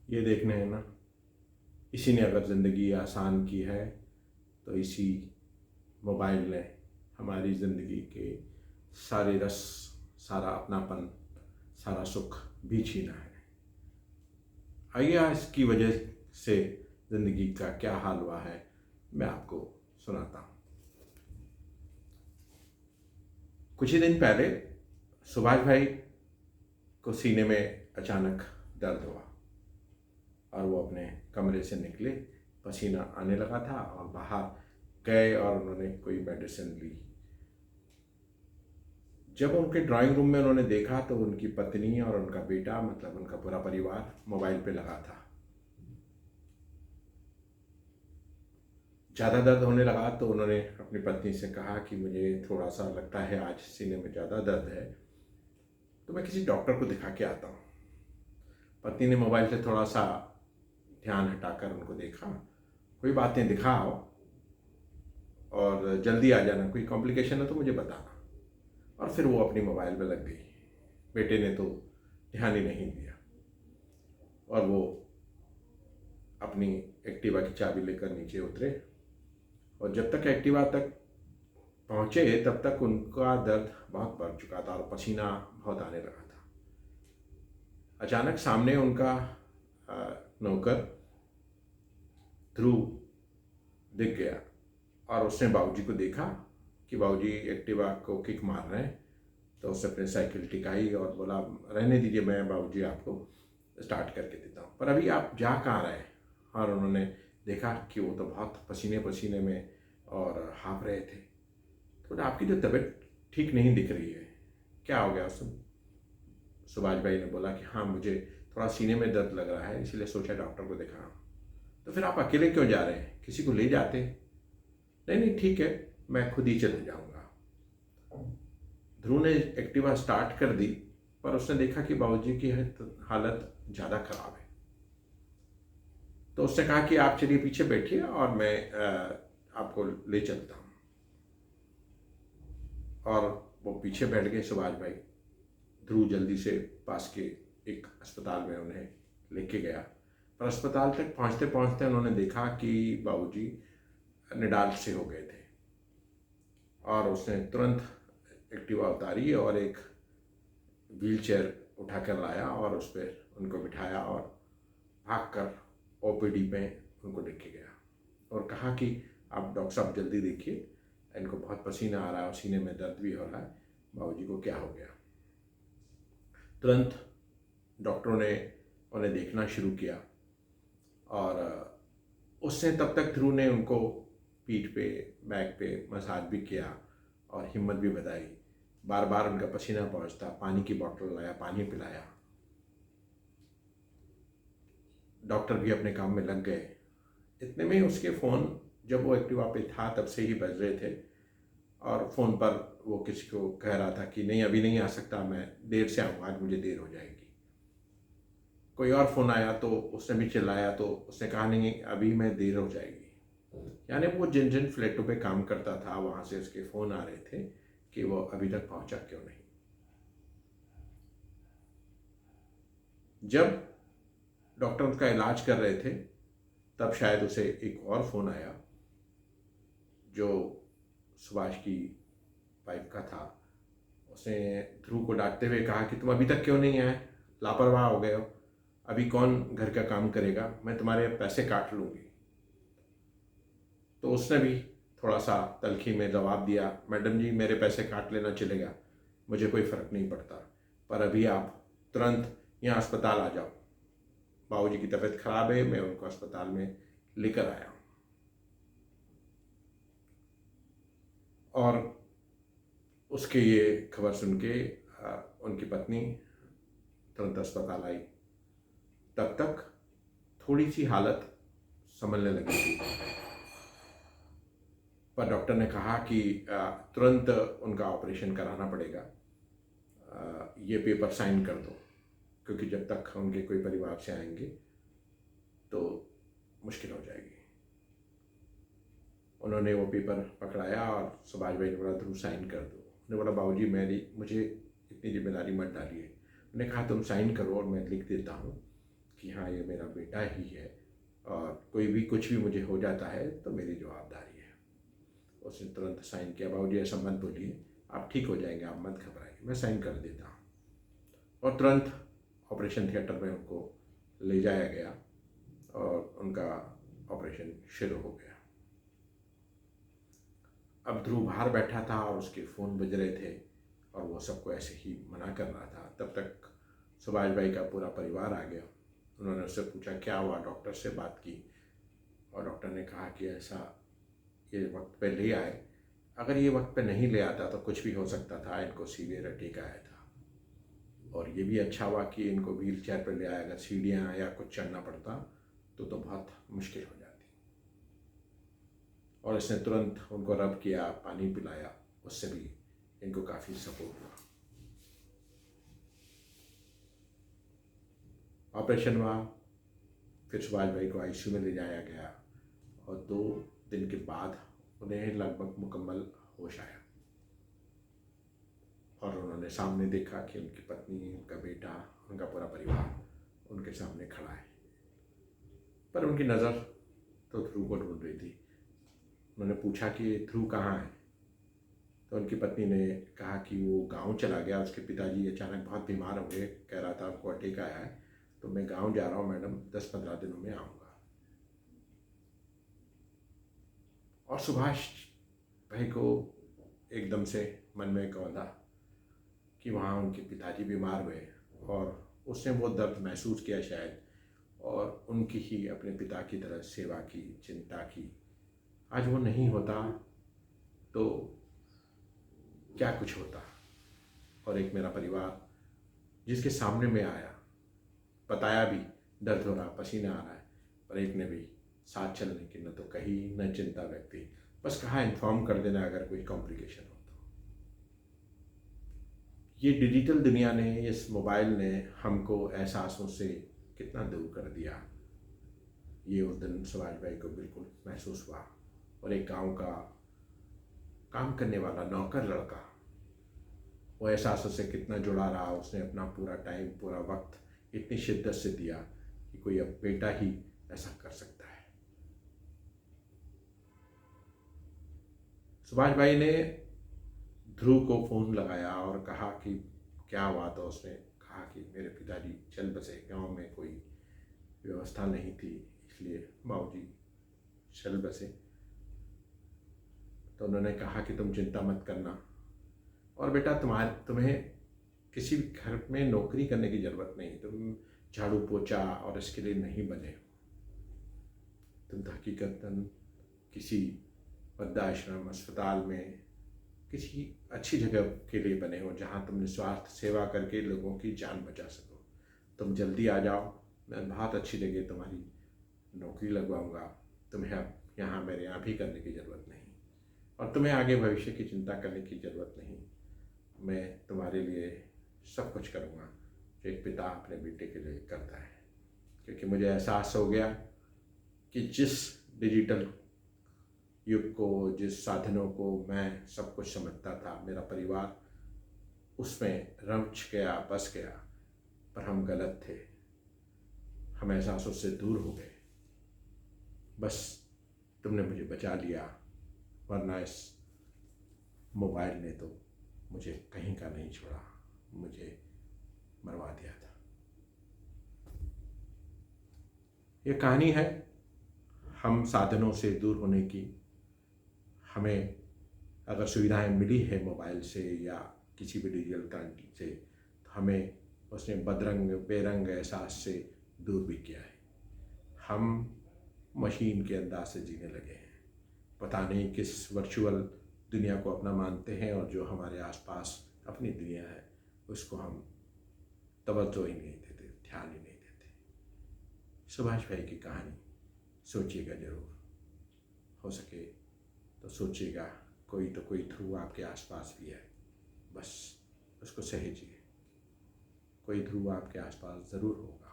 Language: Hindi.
ये देखने हैं ना, इसी ने अगर ज़िंदगी आसान की है तो इसी मोबाइल ने हमारी ज़िंदगी के सारे रस, सारा अपनापन, सारा सुख भी छीना है। आइए आज इसकी वजह से ज़िंदगी का क्या हाल हुआ है मैं आपको सुनाता हूँ। कुछ ही दिन पहले सुभाष भाई को सीने में अचानक दर्द हुआ और वो अपने कमरे से निकले। पसीना आने लगा था और बाहर गए और उन्होंने कोई मेडिसिन ली। जब उनके ड्राइंग रूम में उन्होंने देखा तो उनकी पत्नी और उनका बेटा, मतलब उनका पूरा परिवार मोबाइल पे लगा था। ज़्यादा दर्द होने लगा तो उन्होंने अपनी पत्नी से कहा कि मुझे थोड़ा सा लगता है आज सीने में ज़्यादा दर्द है, तो मैं किसी डॉक्टर को दिखा के आता हूँ। पत्नी ने मोबाइल से थोड़ा सा ध्यान हटाकर उनको देखा। कोई बात नहीं, दिखाओ और जल्दी आ जाना, कोई कॉम्प्लिकेशन है तो मुझे बताना। और फिर वो अपनी मोबाइल में लग गई। बेटे ने तो ध्यान ही नहीं दिया और वो अपनी एक्टिवा की चाबी लेकर नीचे उतरे और जब तक एक्टिवा तक पहुँचे तब तक उनका दर्द बहुत बढ़ चुका था और पसीना बहुत आने लगा था। अचानक सामने उनका नौकर ध्रुव दिख गया और उसने बाबूजी को देखा कि बाबूजी एक्टिवा को किक मार रहे हैं, तो उसने अपनी साइकिल टिकाई और बोला, रहने दीजिए, मैं बाबूजी आपको स्टार्ट करके देता हूँ, पर अभी आप जा कहाँ रहे हैं। और उन्होंने देखा कि वो तो बहुत पसीने पसीने में और हाँफ रहे थे। तो आपकी तो तबीयत ठीक नहीं दिख रही है, क्या हो गया। सुभाष भाई ने बोला कि हाँ, मुझे थोड़ा सीने में दर्द लग रहा है, इसलिए सोचा डॉक्टर को दिखाऊं। तो फिर आप अकेले क्यों जा रहे हैं, किसी को ले जाते। नहीं नहीं ठीक है, मैं खुद ही चले जाऊंगा। ध्रुव ने एक्टिवा स्टार्ट कर दी, पर उसने देखा कि बाबूजी की हालत ज़्यादा खराब है। तो उसने कहा कि आप चलिए पीछे बैठिए और मैं आपको ले चलता हूँ। और वो पीछे बैठ गए सुभाष भाई। ध्रुव जल्दी से पास के एक अस्पताल में उन्हें लेके गया, पर अस्पताल तक पहुँचते पहुँचते उन्होंने देखा कि बाबूजी निडाल से हो गए थे। और उसने तुरंत एक्टिवा उतारी और एक व्हील चेयर उठा कर लाया और उस पर उनको बिठाया और भागकर ओपीडी पे उनको लेके गया और कहा कि आप डॉक्टर साहब जल्दी देखिए, इनको बहुत पसीना आ रहा है और सीने में दर्द भी हो रहा है, बाबूजी को क्या हो गया। तुरंत डॉक्टरों ने उन्हें देखना शुरू किया और उससे तब तक ध्रुव ने उनको पीठ पे, बैक पे मसाज भी किया और हिम्मत भी बताई। बार बार उनका पसीना पहुंचता, पानी की बोतल लाया, पानी पिलाया। डॉक्टर भी अपने काम में लग गए। इतने में उसके फ़ोन, जब वो एक्टिवा पे था तब से ही बज रहे थे और फ़ोन पर वो किसी को कह रहा था कि नहीं अभी नहीं आ सकता, मैं देर से आऊँगा, आज मुझे देर हो जाएगी। कोई और फ़ोन आया तो उसने भी चिल्लाया, तो उसने कहा नहीं अभी मैं देर हो जाएगी। यानी वो जिन जिन फ्लैटों पे काम करता था वहाँ से उसके फ़ोन आ रहे थे कि वो अभी तक पहुँचा क्यों नहीं। जब डॉक्टर उसका इलाज कर रहे थे तब शायद उसे एक और फ़ोन आया जो सुभाष की वाइफ का था। उसने ध्रुव को डांटते हुए कहा कि तुम अभी तक क्यों नहीं आए, लापरवाह हो गए हो, अभी कौन घर का काम करेगा, मैं तुम्हारे पैसे काट लूँगी। तो उसने भी थोड़ा सा तलखी में जवाब दिया, मैडम जी मेरे पैसे काट लेना चलेगा, मुझे कोई फ़र्क नहीं पड़ता, पर अभी आप तुरंत यहाँ अस्पताल आ जाओ, बाबूजी की तबीयत खराब है, मैं उनको अस्पताल में लेकर आया हूँ। और उसके ये खबर सुन के उनकी पत्नी तुरंत अस्पताल आई। तब तक थोड़ी सी हालत संभलने लगी थी, पर डॉक्टर ने कहा कि तुरंत उनका ऑपरेशन कराना पड़ेगा, ये पेपर साइन कर दो, क्योंकि जब तक उनके कोई परिवार से आएंगे तो मुश्किल हो जाएगी। उन्होंने वो पेपर पकड़ाया और सुभाष भाई ने बोला तुम साइन कर दो। उन्होंने बोला बाबूजी मुझे इतनी जिम्मेदारी मत डालिए। उन्होंने कहा तुम साइन करो और मैं लिख देता हूँ कि हाँ ये मेरा बेटा ही है और कोई भी कुछ भी मुझे हो जाता है तो मेरी जवाबदारी है। उसने तुरंत साइन किया। बाबूजी ऐसा मत बोलिए, आप ठीक हो जाएंगे, आप मत घबराइए, मैं साइन कर देता हूँ। और तुरंत ऑपरेशन थिएटर में उनको ले जाया गया और उनका ऑपरेशन शुरू हो गया। अब ध्रुव बाहर बैठा था और उसके फ़ोन बज रहे थे और वो सबको ऐसे ही मना कर रहा था। तब तक सुभाष भाई का पूरा परिवार आ गया। उन्होंने उससे पूछा क्या हुआ, डॉक्टर से बात की और डॉक्टर ने कहा कि ऐसा ये वक्त पे ले आए, अगर ये वक्त पे नहीं ले आता तो कुछ भी हो सकता था, इनको सीवियर अटैक आया था। और ये भी अच्छा हुआ कि इनको व्हील चेयर पर ले आया, अगर सीढ़ियाँ या कुछ चढ़ना पड़ता तो बहुत मुश्किल हो जाती। और इसने तुरंत उनको रब किया, पानी पिलाया, उससे भी इनको काफ़ी सपोर्ट हुआ। ऑपरेशन हुआ, फिर सुभाष भाई को आईसीयू में ले जाया गया और 2 दिन के बाद उन्हें लगभग मुकम्मल होश आया और उन्होंने सामने देखा कि उनकी पत्नी, उनका बेटा, उनका पूरा परिवार उनके सामने खड़ा है। पर उनकी नज़र तो ध्रुव को ढूंढ रही थी। उन्होंने पूछा कि ध्रुव कहाँ है, तो उनकी पत्नी ने कहा कि वो गांव चला गया, उसके पिताजी अचानक बहुत बीमार हो गए, कह रहा था उनको अटैक आया है, तो मैं गांव जा रहा हूँ मैडम, 10-15 दिनों में आऊँगा। और सुभाष भाई को एकदम से मन में कौंधा कि वहाँ उनके पिताजी बीमार हुए और उसने वो दर्द महसूस किया शायद, और उनकी ही अपने पिता की तरह सेवा की, चिंता की। आज वो नहीं होता तो क्या कुछ होता। और एक मेरा परिवार जिसके सामने में आया, बताया भी दर्द हो रहा, पसीना आ रहा है, पर एक ने भी साथ चलने की न तो कही, न चिंता व्यक्ति, बस कहा इन्फॉर्म कर देना अगर कोई कॉम्प्लिकेशन हो तो। ये डिजिटल दुनिया ने, इस मोबाइल ने हमको एहसासों से कितना दूर कर दिया, ये उस दिन सुभाष भाई को बिल्कुल महसूस हुआ। और एक गांव का काम करने वाला नौकर लड़का वो एहसासों से कितना जुड़ा रहा। उसने अपना पूरा टाइम, पूरा वक्त इतनी शिद्दत से दिया कि कोई अब बेटा ही ऐसा कर सकता है। सुभाष भाई ने ध्रुव को फ़ोन लगाया और कहा कि क्या हुआ, तो उसने कहा कि मेरे पिताजी चल बसे, गांव में कोई व्यवस्था नहीं थी इसलिए बाबूजी चल बसे। तो उन्होंने कहा कि तुम चिंता मत करना, और बेटा तुम्हें किसी भी घर में नौकरी करने की ज़रूरत नहीं, तुम झाड़ू पोछा और इसके लिए नहीं बने हो। तुम तो हकीकतन किसी वृद्धाश्रम, अस्पताल में, किसी अच्छी जगह के लिए बने हो जहाँ तुम निस्वार्थ सेवा करके लोगों की जान बचा सको। तुम जल्दी आ जाओ, मैं बहुत अच्छी जगह तुम्हारी नौकरी लगवाऊंगा। तुम्हें अब यहाँ मेरे यहाँ भी करने की ज़रूरत नहीं, और तुम्हें आगे भविष्य की चिंता करने की ज़रूरत नहीं। मैं तुम्हारे लिए सब कुछ करूँगा जो एक पिता अपने बेटे के लिए करता है, क्योंकि मुझे एहसास हो गया कि जिस डिजिटल युग को, जिस साधनों को मैं सब कुछ समझता था, मेरा परिवार उसमें रमच गया, बस गया। पर हम गलत थे, हम एहसासों से दूर हो गए। बस तुमने मुझे बचा लिया, वरना इस मोबाइल ने तो मुझे कहीं का नहीं छोड़ा, मुझे मरवा दिया था। ये कहानी है हम साधनों से दूर होने की। हमें अगर सुविधाएं मिली है मोबाइल से या किसी भी डिजिटल क्रांति से, तो हमें उसने बदरंग बेरंग एहसास से दूर भी किया है। हम मशीन के अंदाज से जीने लगे हैं, पता नहीं किस वर्चुअल दुनिया को अपना मानते हैं, और जो हमारे आसपास अपनी दुनिया है उसको हम तवज्जो ही नहीं देते, ध्यान ही नहीं देते। सुभाष भाई की कहानी सोचिएगा ज़रूर, हो सके तो सोचिएगा कोई तो कोई ध्रुव आपके आसपास भी है, बस उसको सहेजिए। कोई ध्रुव आपके आसपास ज़रूर होगा।